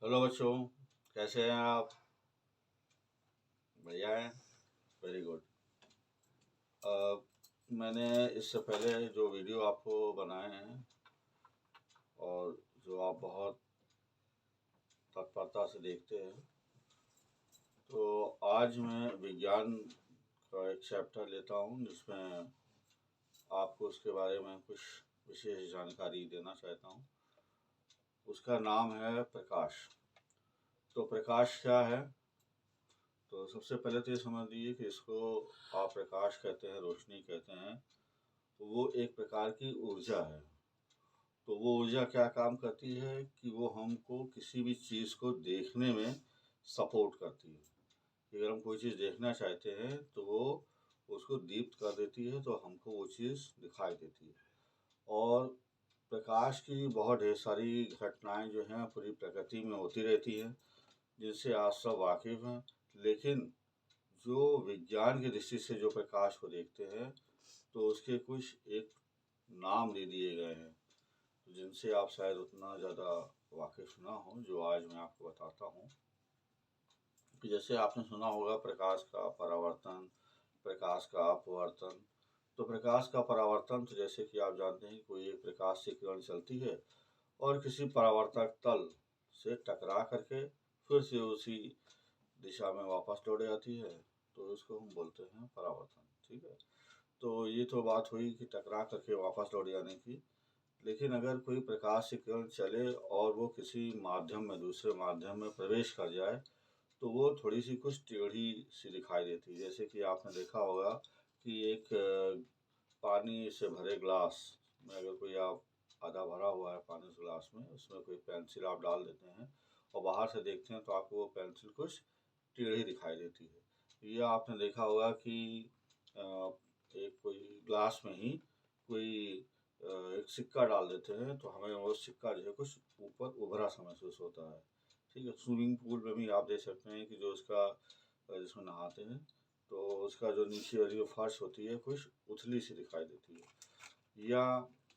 Hello बच्चों, कैसे हैं आप? बढ़िया हैं। Very good. मैंने इससे पहले जो वीडियो आपको बनाए हैं और जो आप बहुत तत्परता से देखते हैं, तो आज मैं विज्ञान का एक चैप्टर लेता हूं जिसमें आपको उसके बारे में कुछ विशेष जानकारी देना चाहता हूं। उसका नाम है प्रकाश। तो प्रकाश क्या है? तो सबसे पहले तो ये समझ लीजिए कि इसको आप प्रकाश कहते हैं, रोशनी कहते हैं। तो वो एक प्रकार की ऊर्जा है। तो वो ऊर्जा क्या काम करती है कि वो हमको किसी भी चीज़ को देखने में सपोर्ट करती है। कि अगर हम कोई चीज़ देखना चाहते हैं तो वो उसको दीप्त कर देती है, तो हमको वो चीज़ दिखाई देती है। और प्रकाश की बहुत ढेर सारी घटनाएं जो हैं पूरी प्रकृति में होती रहती हैं, जिनसे आप सब वाकिफ़ हैं। लेकिन जो विज्ञान की दृष्टि से जो प्रकाश को देखते हैं, तो उसके कुछ एक नाम दे दिए गए हैं, जिनसे आप शायद उतना ज़्यादा वाकिफ़ ना हो, जो आज मैं आपको बताता हूँ। कि जैसे आपने सुना होगा प्रकाश का परावर्तन, प्रकाश का अपवर्तन। तो प्रकाश का परावर्तन, तो जैसे कि आप जानते हैं कोई एक प्रकाश से किरण चलती है और किसी परावर्तक तल से टकरा करके फिर से उसी दिशा में वापस लौट जाती है, तो उसको हम बोलते हैं परावर्तन। ठीक है। तो ये तो बात हुई कि टकरा करके वापस लौट जाने की। लेकिन अगर कोई प्रकाश की किरण चले और वो किसी माध्यम में, दूसरे माध्यम में प्रवेश कर जाए, तो वो थोड़ी सी कुछ टेढ़ी सी दिखाई देती है। जैसे कि आपने देखा होगा कि एक पानी से भरे ग्लास में अगर कोई आप आधा भरा हुआ है पानी उस ग्लास में, उसमें कोई पेंसिल आप डाल देते हैं और बाहर से देखते हैं तो आपको वो पेंसिल कुछ टेढ़ी दिखाई देती है। या आपने देखा होगा कि एक कोई ग्लास में ही कोई एक सिक्का डाल देते हैं तो हमें वो सिक्का जो है कुछ ऊपर उभरा सा महसूस होता है। ठीक है। स्विमिंग पूल में भी आप देख सकते हैं कि जो उसका जिसमें नहाते हैं, तो उसका जो नीचे वाली जो फर्श होती है कुछ उथली सी दिखाई देती है। या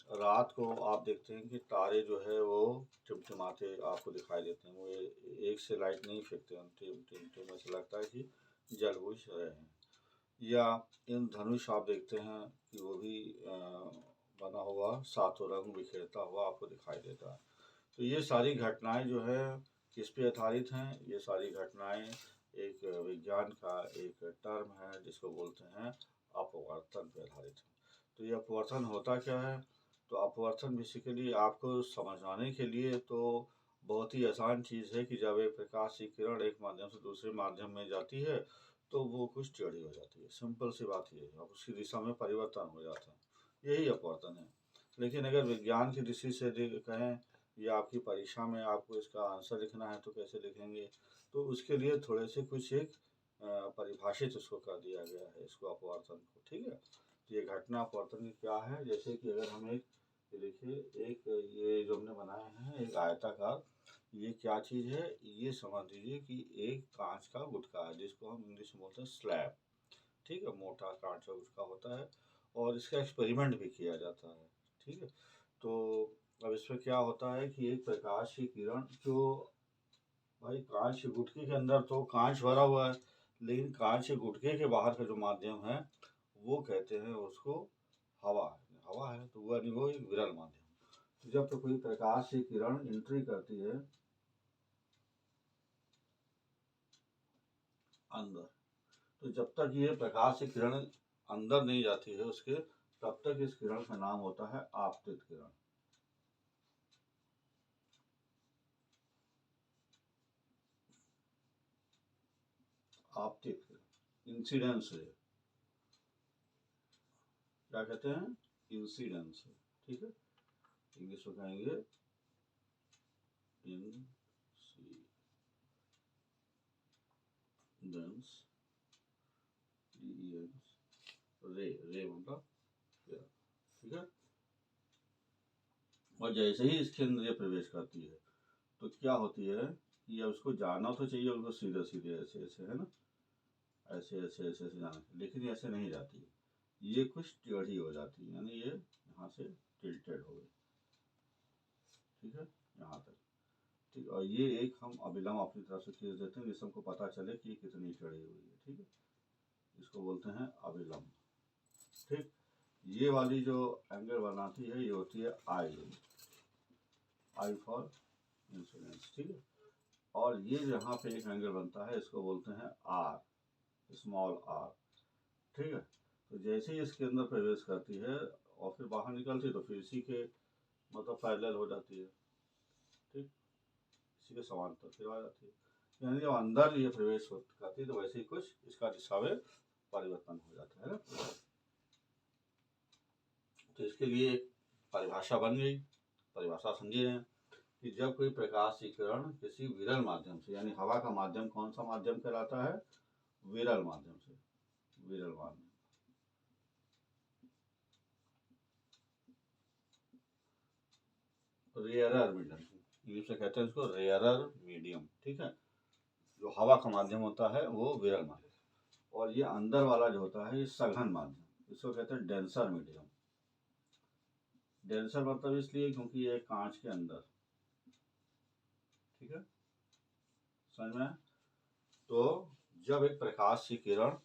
रात को आप देखते हैं कि तारे जो है वो टिमटिमाते आपको दिखाई देते हैं। वो एक से लाइट नहीं फेंकते हैं, टिम टिम टिम, ऐसा लगता है कि जल बुझ रहे हैं। या इंद्रधनुष आप देखते हैं कि वो भी बना हुआ सातों रंग बिखेरता हुआ आपको दिखाई देता है। तो ये सारी घटनाएं जो है किस पे आधारित हैं? ये सारी घटनाएं एक विज्ञान का एक टर्म है जिसको बोलते हैं अपवर्तन पे आधारित है। तो ये अपवर्तन होता क्या है? तो अपवर्तन बेसिकली आपको समझाने के लिए तो बहुत ही आसान चीज़ है कि जब एक प्रकाश की किरण एक माध्यम से दूसरे माध्यम में जाती है, तो वो कुछ टेढ़ी हो जाती है। सिंपल सी बात ये है, अब उसकी दिशा में परिवर्तन हो जाता है, यही अपवर्तन है। लेकिन अगर विज्ञान की दृष्टि से कहें या आपकी परीक्षा में आपको इसका आंसर लिखना है तो कैसे लिखेंगे? तो उसके लिए थोड़े से कुछ एक परिभाषित उसको कर दिया गया है, इसको अपवर्तन को। ठीक है। तो ये घटना अपवर्तन की क्या है? जैसे कि अगर हम एक, ये देखिए, एक ये जो हमने बनाए हैं एक आयताकार, ये क्या चीज़ है? ये समझ लीजिए कि एक कांच का गुटका है, जिसको हम इंग्लिश में बोलते हैं स्लैब। ठीक है। मोटा कांच का गुटका होता है और इसका एक्सपेरिमेंट भी किया जाता है। ठीक है। तो अब इसमें क्या होता है कि एक प्रकाश की किरण जो, भाई कांच के गुटके के अंदर तो कांच भरा हुआ है, लेकिन कांच के गुटके के बाहर का जो माध्यम है वो कहते हैं उसको हवा है। हवा है तो वो एक विरल माध्यम। तो जब तो कोई प्रकाश की किरण एंट्री करती है अंदर, तो जब तक ये प्रकाश की किरण अंदर नहीं जाती है उसके, तब तक इस किरण का नाम होता है आपतित किरण। आपतित किरण, इंसिडेंस रे, क्या कहते हैं? इंसिडेंस। ठीक है। इंग्लिश में कहेंगे इंसिडेंस, रे, रे मतलब क्या? ठीक है। और जैसे ही इसके अंदर ये प्रवेश करती है तो क्या होती है कि अब उसको जाना तो चाहिए, उनको सीधे सीधे ऐसे ऐसे, है ना, ऐसे ऐसे ऐसे ऐसे जाना, लेकिन ये ऐसे नहीं जाती है, ये कुछ टेढ़ी हो जाती है, यानी ये यहाँ से टिल्टेड हो गई। ठीक है। यहाँ तक। ठीक और ये एक हम अभिलंब अपनी तरफ से खींच देते हैं जिससे हमको पता चले कि कितनी टेढ़ी हुई है। ठीक है, इसको बोलते हैं अभिलंब। ठीक, ये वाली जो एंगल बनाती है ये होती है आई फॉर इंसिडेंस। ठीक है, और ये यहाँ पे एक एंगल बनता है इसको बोलते हैं आर, स्मॉल आर। ठीक है, तो जैसे ही इसके अंदर प्रवेश करती है और फिर बाहर निकलती है तो फिर इसी के मतलब पैरेलल हो जाती है। ठीक, इसी के समांतर फिर आ जाती है, यानी जब अंदर ये प्रवेश करती है तो वैसे ही कुछ इसका दिशा में परिवर्तन हो जाता है ना। तो इसके लिए एक परिभाषा बन गई। परिभाषा समझे हैं कि जब कोई प्रकाश की किरण किसी विरल माध्यम से, यानी हवा का माध्यम कौन सा माध्यम कहलाता है? विरल माध्यम से, विरल माध्यम, रेयरर मीडियम, इंग्लिश में कहते हैं इसको रेयरर मीडियम। ठीक है, जो हवा का माध्यम होता है वो विरल माध्यम, और ये अंदर वाला जो होता है ये सघन माध्यम, इसको कहते हैं डेंसर मीडियम। डेंसर मतलब इसलिए क्योंकि ये कांच के अंदर। ठीक है, समझ में? तो जब एक प्रकाश की किरण,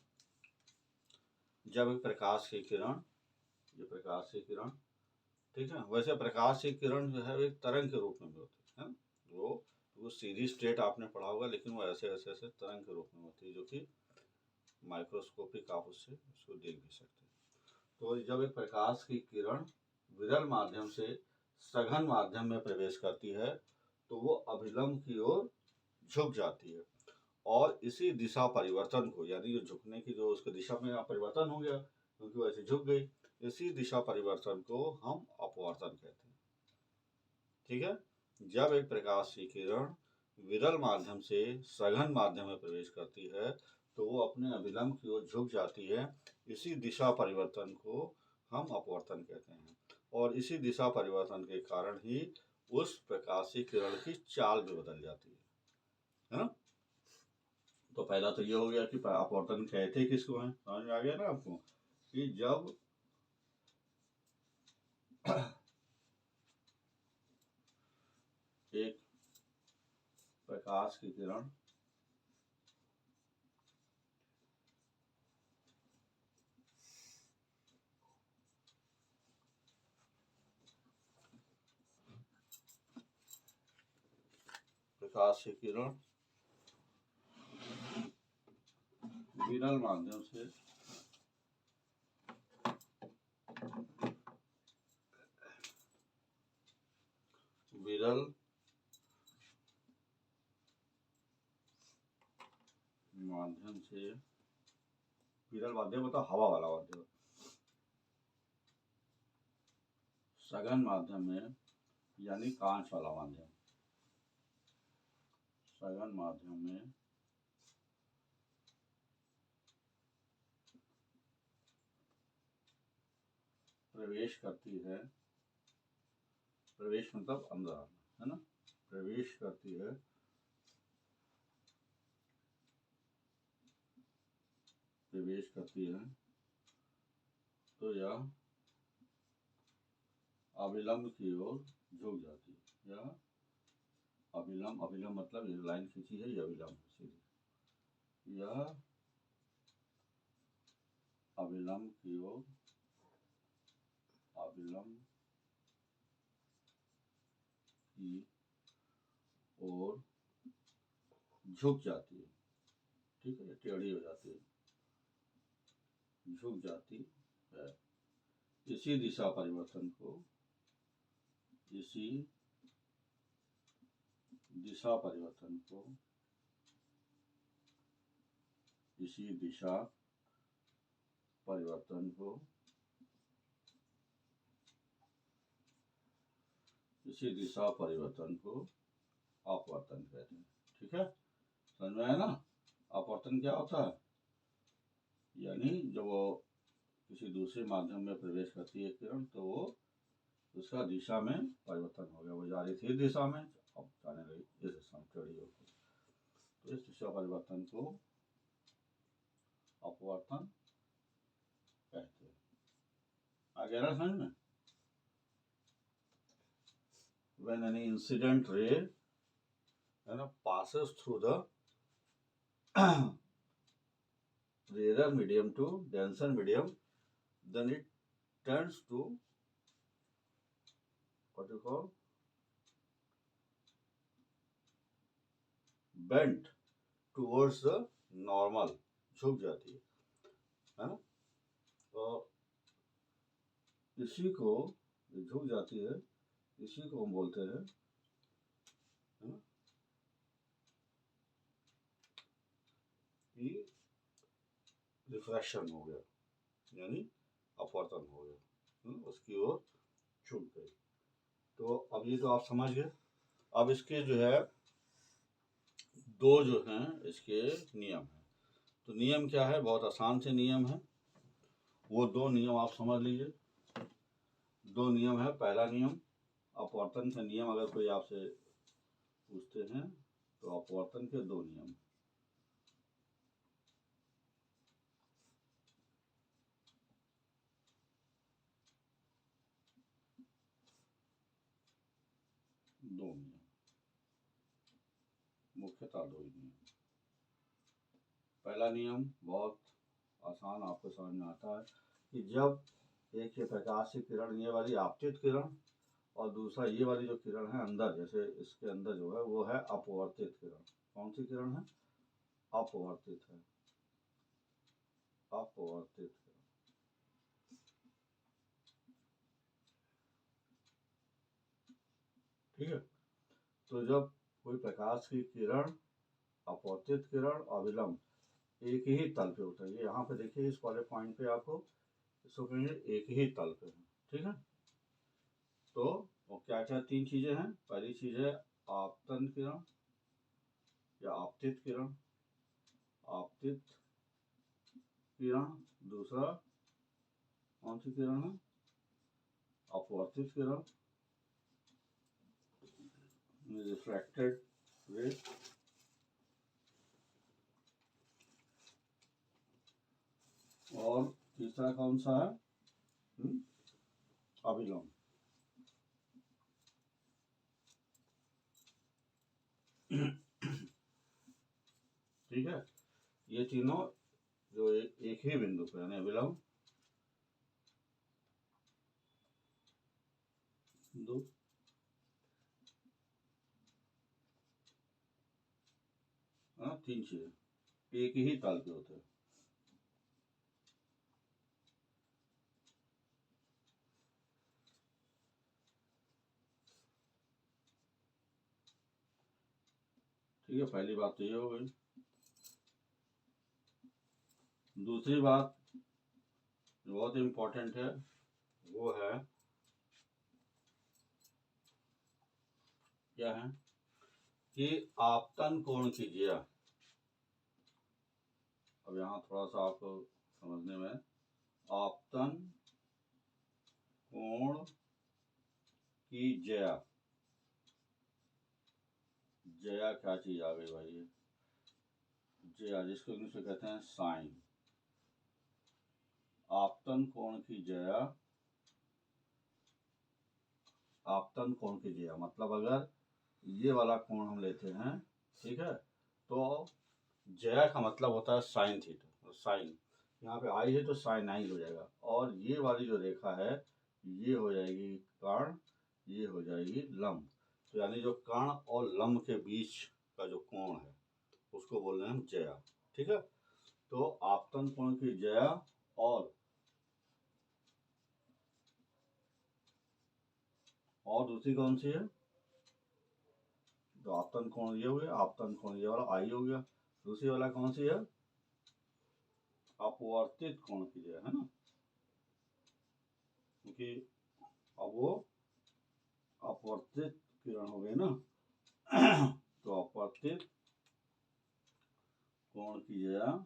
ये प्रकाश की किरण, ठीक है, वैसे प्रकाश की किरण जो है एक तरंग के रूप में भी होती है ना। वो सीधी स्ट्रेट आपने पढ़ा होगा, लेकिन वो ऐसे ऐसे ऐसे तरंग के रूप में होती है, जो कि माइक्रोस्कोपिक आप उससे उसको देख भी सकते हैं। तो जब एक प्रकाश की किरण विरल माध्यम से सघन माध्यम में प्रवेश करती है तो वो अभिलंब की ओर झुक जाती है, और इसी दिशा परिवर्तन को, यानी जो झुकने की जो उसके दिशा में परिवर्तन हो गया क्योंकि वो ऐसे झुक गई, इसी दिशा परिवर्तन को हम अपवर्तन कहते हैं। ठीक है, जब एक प्रकाश की किरण विरल माध्यम से सघन माध्यम में प्रवेश करती है तो वो अपने अभिलंब की ओर झुक जाती है, इसी दिशा परिवर्तन को हम अपवर्तन कहते हैं, और इसी दिशा परिवर्तन के कारण ही उस प्रकाश की किरण की चाल भी बदल जाती है ना। तो पहला तो ये हो गया कि अपवर्तन कहते किसको हैं, समझ में आ गया ना आपको, कि जब एक प्रकाश की किरण विरल माध्यम से विरल माध्यम मतलब हवा वाला माध्यम, सघन माध्यम में यानी कांच वाला माध्यम, सघन माध्यम में प्रवेश करती है, प्रवेश मतलब अंदर आना है ना, प्रवेश करती है तो यह अभिलंब की ओर झुक जाती है, या अभिलंब मतलब ये लाइन खींची है, ये अभिलंब सीधी, यह अभिलंब की ओर झुक जाती है। ठीक है, टेढ़ी हो जाती है, झुक जाती है, इसी दिशा परिवर्तन को इसी दिशा परिवर्तन को अपवर्तन कहते हैं। ठीक है, समझ में आया ना? अपवर्तन क्या होता है, यानी जब वो किसी दूसरे माध्यम में प्रवेश करती है किरण तो वो उसका दिशा में परिवर्तन हो गया, वो जा रही थी इस दिशा में, अब जाने लगी इस दिशा में, टेढ़ी होकर, तो इस दिशा परिवर्तन को अपवर्तन कहते हैं। आ गया ना समझ में? When any incident ray है ना, passes through the rarer medium to denser medium, then it turns to what you call bent towards the normal, झुक जाती है ना। और इसी को झुक जाती है, इसी को हम बोलते हैं, है ना, कि रिफ्रैक्शन हो गया, यानी अपवर्तन हो गया, उसकी ओर झुक गई। तो अब ये तो आप समझ गए। अब इसके जो है दो जो हैं इसके नियम हैं। तो नियम क्या है, बहुत आसान से नियम है, वो दो नियम आप समझ लीजिए। दो नियम है। पहला नियम अपवर्तन के नियम, अगर कोई आपसे पूछते हैं तो अपवर्तन के दो नियम। दो नियम, मुख्यतः दो ही नियम। पहला नियम बहुत आसान, आपको समझ में आता है कि जब एक ये प्रकाश की किरण, ये वाली आपतित किरण, और दूसरा ये वाली जो किरण है अंदर, जैसे इसके अंदर जो है वो है अपवर्तित किरण। कौन सी किरण है? अपवर्तित है, अपवर्तित किरण। ठीक है। तो जब कोई प्रकाश की किरण, अपवर्तित किरण, अविलंब एक ही तल पे होता है। ये यहाँ पे देखिए, इस वाले पॉइंट पे आपको इसको कहेंगे एक ही तल पे है। ठीक है। तो वो क्या क्या तीन चीजें हैं। पहली चीज है आपतन किरण या आपतित किरण, आपतित किरण। दूसरा कौन सी किरण है? अपवर्तित किरण, रिफ्रैक्टेड रे। और तीसरा कौन सा है? अभिलंब। ठीक है। ये तीनों जो एक ही बिंदु पे, यानी अभिलंब, दो, तीन चीजें एक ही तल पे होते हैं। ठीक है, पहली बात तो ये हो गई। दूसरी बात बहुत इंपॉर्टेंट है, वो है क्या है कि आपतन कोण की ज्या। अब यहाँ थोड़ा सा आपको समझने में, आपतन कोण की ज्या, ज्या क्या चीज आ गई भाई? ज्या, जिसको इंग्लिश में कहते हैं साइन। आपतन कोण की ज्या, आपतन कोण की ज्या मतलब अगर ये वाला कोण हम लेते हैं, ठीक है, तो ज्या का मतलब होता है साइन थीटा। साइन यहाँ पे आई है तो साइन आई हो जाएगा। और ये वाली जो रेखा है ये हो जाएगी कर्ण, ये हो जाएगी लंब। तो यानी जो कर्ण और लंब के बीच का जो कोण है उसको बोल रहे हैं हम ज्या। ठीक है। तो आपतन कोण की ज्या और दूसरी कौन सी है? तो आपतन कोण ये हो गया, आपतन कोण ये वाला आई हो गया। दूसरी वाला कौन सी है? अपवर्तित कोण की ज्या, है ना, क्योंकि अब वो अपवर्तित किरण हो गई ना। तो अपवर्तित कोण की ज्या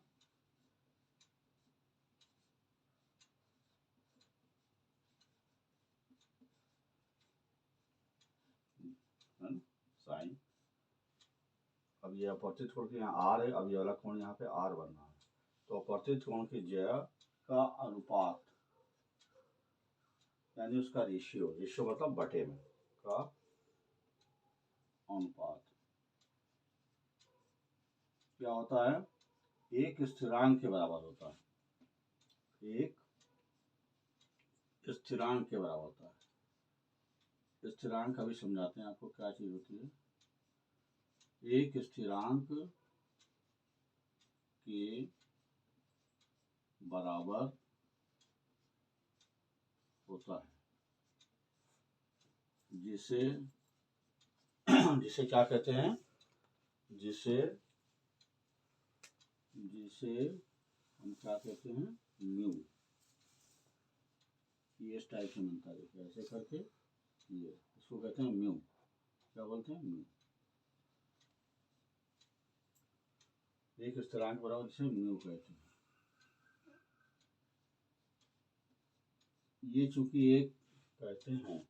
साइन। अब ये अपवर्तित कोण की यहाँ आर है, अब ये वाला कोण यहाँ पे आर बन रहा है। तो अपवर्तित कोण की ज्या का अनुपात, यानी उसका रेशियो, रेशियो मतलब बटे में का अनुपात, क्या होता है, एक स्थिरांक के बराबर होता है, एक स्थिरांक के बराबर होता है। स्थिरांक अभी समझाते हैं आपको क्या चीज होती है। एक स्थिरांक के बराबर होता है, जिसे जिसे क्या कहते हैं, जिसे हम क्या कहते हैं, म्यू। ये इस टाइप से मिलता है, देखिए ऐसे करके, ये इसको कहते हैं म्यू। क्या बोलते हैं, म्यू। एक स्थिरांक बराबर जिसे म्यू कहते हैं। ये चूंकि एक कहते हैं,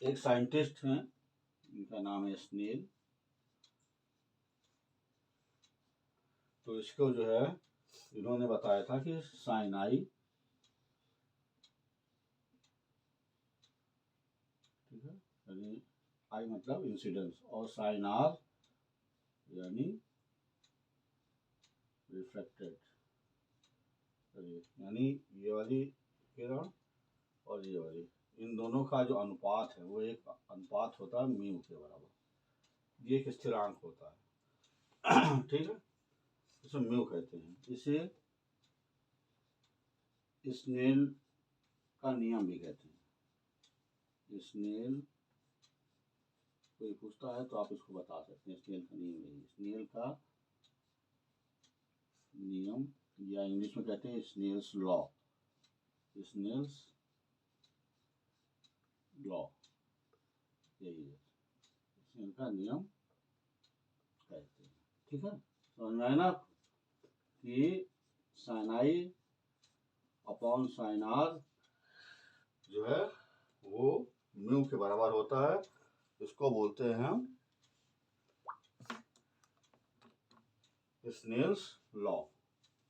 एक साइंटिस्ट हैं, इनका नाम है स्नेल। तो इसको जो है इन्होंने बताया था कि साइनाई, ठीक है, यानी आई मतलब इंसिडेंस, और साइनार यानी रिफ्लेक्टेड, यानी ये वाली किरण और ये वाली, इन दोनों का जो अनुपात है वो एक अनुपात होता है म्यू के बराबर। ये एक स्थिरांक होता है ठीक है, इसे म्यू कहते हैं। इसे स्नेल का नियम भी कहते हैं। स्नेल, कोई पूछता है तो आप इसको बता सकते हैं, स्नेल का नियम है, स्नेल का नियम, या इंग्लिश में कहते हैं स्नेल्स लॉ, स्नेल्स लॉ, यही है, स्नेल का नियम कहते हैं। ठीक है, समझ में आया ना कि साइनाई अपॉन साइनार जो है वो म्यू के बराबर होता है। इसको बोलते हैं हम स्नेल्स लॉ।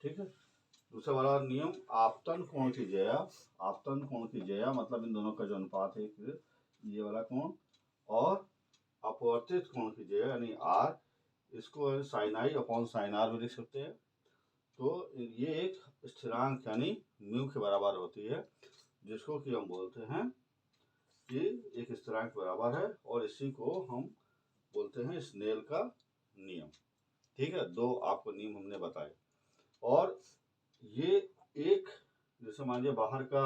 ठीक है, दूसरा वाला नियम, आपतन कोण की ज्या, आपतन कोण की ज्या मतलब इन दोनों का जो अनुपात है, ये वाला कोण, और अपवर्तित कोण की ज्या यानी आर, इसको साइनाई अपॉन साइनार भी लिख सकते हैं। तो ये एक स्थिरांक यानी म्यू के बराबर होती है, जिसको कि हम बोलते हैं कि एक स्थिरांक बराबर है, और इसी को हम बोलते हैं स्नेल का नियम। ठीक है, दो आपको नियम हमने बताए। और ये एक, जैसे मान लीजिए बाहर का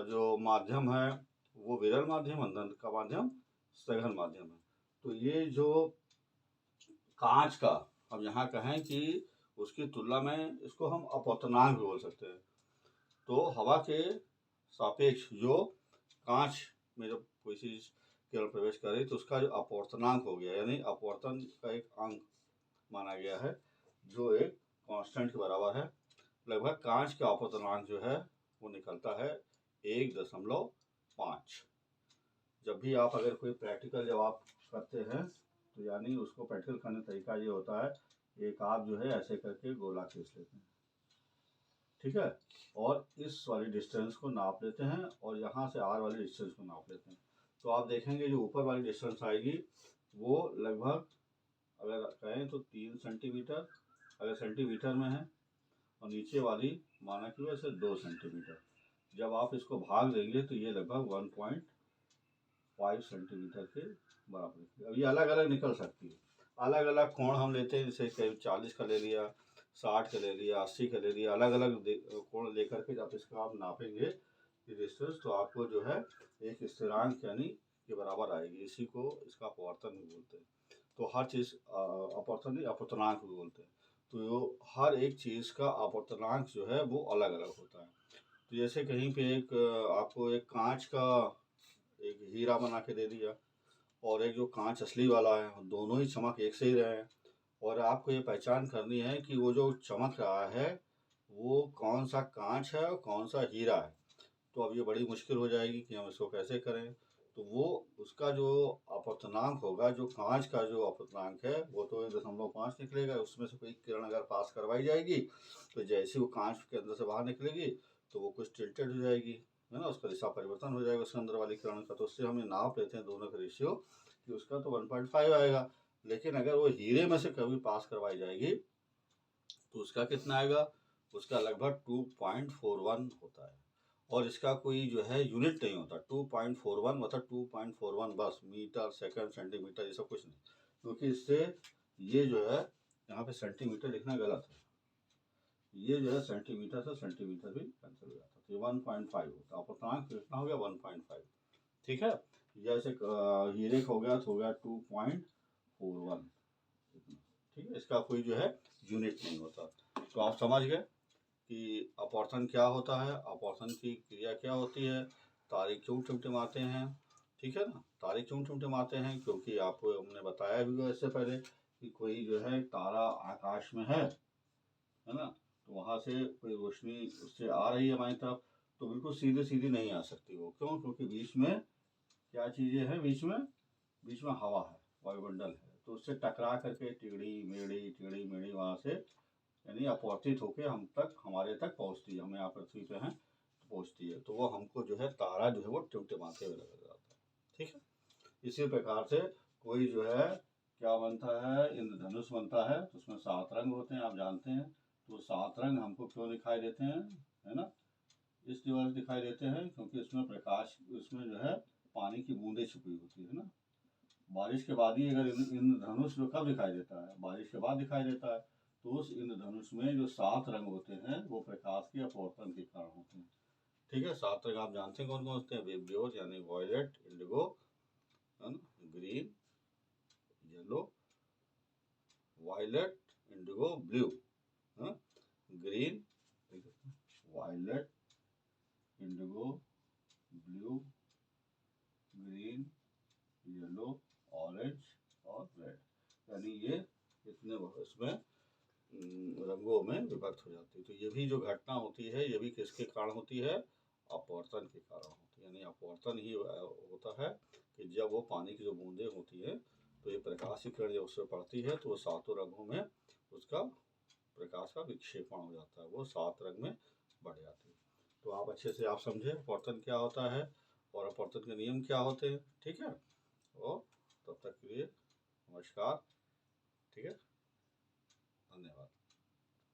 जो माध्यम है वो विरल माध्यम, अंदर का माध्यम सघन माध्यम है। तो ये जो कांच का, अब यहाँ कहें कि उसकी तुलना में इसको हम अपवर्तनांक भी बोल सकते हैं। तो हवा के सापेक्ष जो कांच में जब कोई चीज केवल प्रवेश करे तो उसका जो अपवर्तनांक हो गया, यानी अपवर्तन का एक अंक माना गया है, जो एक कांस्टेंट के बराबर है। लगभग कांच का अपवर्तनांक जो है वो निकलता है 1.5। जब भी आप अगर कोई प्रैक्टिकल जब आप करते हैं तो यानी उसको प्रैक्टिकल करने का तरीका ये होता है, एक आप जो है ऐसे करके गोला खींच लेते हैं, ठीक है, और इस वाली डिस्टेंस को नाप लेते हैं, और यहाँ से आर वाली डिस्टेंस को नाप लेते हैं। तो आप देखेंगे जो ऊपर वाली डिस्टेंस आएगी वो लगभग, अगर कहें तो 3 सेंटीमीटर अगर सेंटीमीटर में है, और नीचे वाली माना कि वैसे 2 सेंटीमीटर। जब आप इसको भाग देंगे तो ये लगभग 1.5 सेंटीमीटर के बराबर। अब ये अलग अलग निकल सकती है, अलग अलग कोण हम लेते हैं, जैसे कहीं 40 का ले लिया, 60 का ले लिया, 80 का ले लिया, अलग अलग कोण लेकर के जब इसका आप नापेंगे डिस्टेंस, तो आपको जो है एक स्थिरांक यानी के बराबर आएगी। इसी को इसका अपवर्तन भी बोलते हैं। तो हर चीज़ अपवर्तन नहीं, अपवर्तनांक भी बोलते हैं। तो हर एक चीज़ का अपवर्तनांक जो है वो अलग अलग होता है। तो जैसे कहीं पे एक आपको एक कांच का एक हीरा बना के दे दिया, और एक जो कांच असली वाला है, दोनों ही चमक एक से ही रहे हैं, और आपको ये पहचान करनी है कि वो जो चमक रहा है वो कौन सा कांच है और कौन सा हीरा है। तो अब ये बड़ी मुश्किल हो जाएगी कि हम इसको कैसे करें। तो वो उसका जो अपवर्तनांक होगा, जो कांच का जो अपवर्तनांक है वो तो 1.5 निकलेगा। उसमें से कोई किरण अगर पास करवाई जाएगी तो जैसे वो कांच के अंदर से बाहर निकलेगी तो वो कुछ टिल्टेड हो जाएगी, है ना, उसका दिशा परिवर्तन हो जाएगा उसके अंदर वाली किरण का। तो उससे हम ये नाप लेते हैं दोनों का रेशियो कि उसका तो 1.5 आएगा। लेकिन अगर वो हीरे में से कभी पास करवाई जाएगी तो उसका कितना आएगा, उसका लगभग 2.41 होता है। और इसका कोई जो है यूनिट नहीं होता। 2.41 मतलब 2.41 बस, मीटर सेकंड सेंटीमीटर ये सब कुछ नहीं, क्योंकि इससे ये जो है यहाँ पे सेंटीमीटर लिखना गलत है, ये जो है सेंटीमीटर से सेंटीमीटर भी कैंसिल हो जाता है। तो 1.5 होता है, अपूर्णांक कितना हो गया 1.5। ठीक है, जैसे हीरे का हो गया तो हो गया 2.41। ठीक है, इसका कोई जो है यूनिट नहीं होता। तो आप समझ गए कि अपवर्तन क्या होता है, अपवर्तन की क्रिया क्या होती है, तारे क्यों टिमटिमाते हैं। ठीक है ना, तारे क्यों टिमटिमाते हैं, क्योंकि आपको हमने बताया भी इससे पहले कि कोई जो है तारा आकाश में है ना, तो वहाँ से कोई रोशनी उससे आ रही है हमारी तरफ, तो बिल्कुल सीधे सीधी नहीं आ सकती वो। क्यों, क्योंकि बीच में क्या चीज़ें हैं, बीच में हवा है, वायुमंडल है, तो उससे टकरा करके टिगड़ी मेढ़ी वहाँ से यानी अपवर्तित होकर हम तक, हमारे तक पहुँचती है, हम यहाँ पृथ्वी पे हैं तो पहुँचती है, तो वो हमको जो है तारा जो है वो टिमटिमाते हुए लग जाता है। ठीक है, इसी प्रकार से कोई जो है क्या बनता है, इंद्रधनुष बनता है, तो उसमें 7 रंग होते हैं, आप जानते हैं। तो 7 रंग हमको क्यों दिखाई देते हैं, है ना, इसलिए वजह से दिखाई देते हैं क्योंकि उसमें प्रकाश, उसमें जो है पानी की बूंदें छुपी होती है ना। बारिश के बाद ही अगर इंद्रधनुष जो कब दिखाई देता है, बारिश के बाद दिखाई देता है। तो उस इंद्रधनुष में जो 7 रंग होते हैं वो प्रकाश के अपवर्तन के कारण होते हैं। ठीक है, 7 रंग आप जानते हैं कौन कौन होते हैं, वेबियोर यानी वॉयलेट, इंडिगो, है ना, green, yellow, violet, indigo, blue, green, violet, indigo, blue, green, yellow, orange और रेड, यानी ये इतने इसमें रंगों में विभक्त हो जाती है। तो ये भी जो घटना होती है ये भी किसके कारण होती है, अपवर्तन के कारण होती है। यानी अपवर्तन ही होता है कि जब वो पानी की जो बूंदें होती है तो ये प्रकाश की किरण जब उस पर पड़ती है तो वो 7 रंगों में उसका प्रकाश का विक्षेपण हो जाता है, वो 7 रंग में बढ़ जाती है। तो आप अच्छे से आप समझे अपवर्तन क्या होता है और अपवर्तन के नियम क्या होते हैं। ठीक है, और तब तक के लिए नमस्कार। ठीक है, धन्यवाद।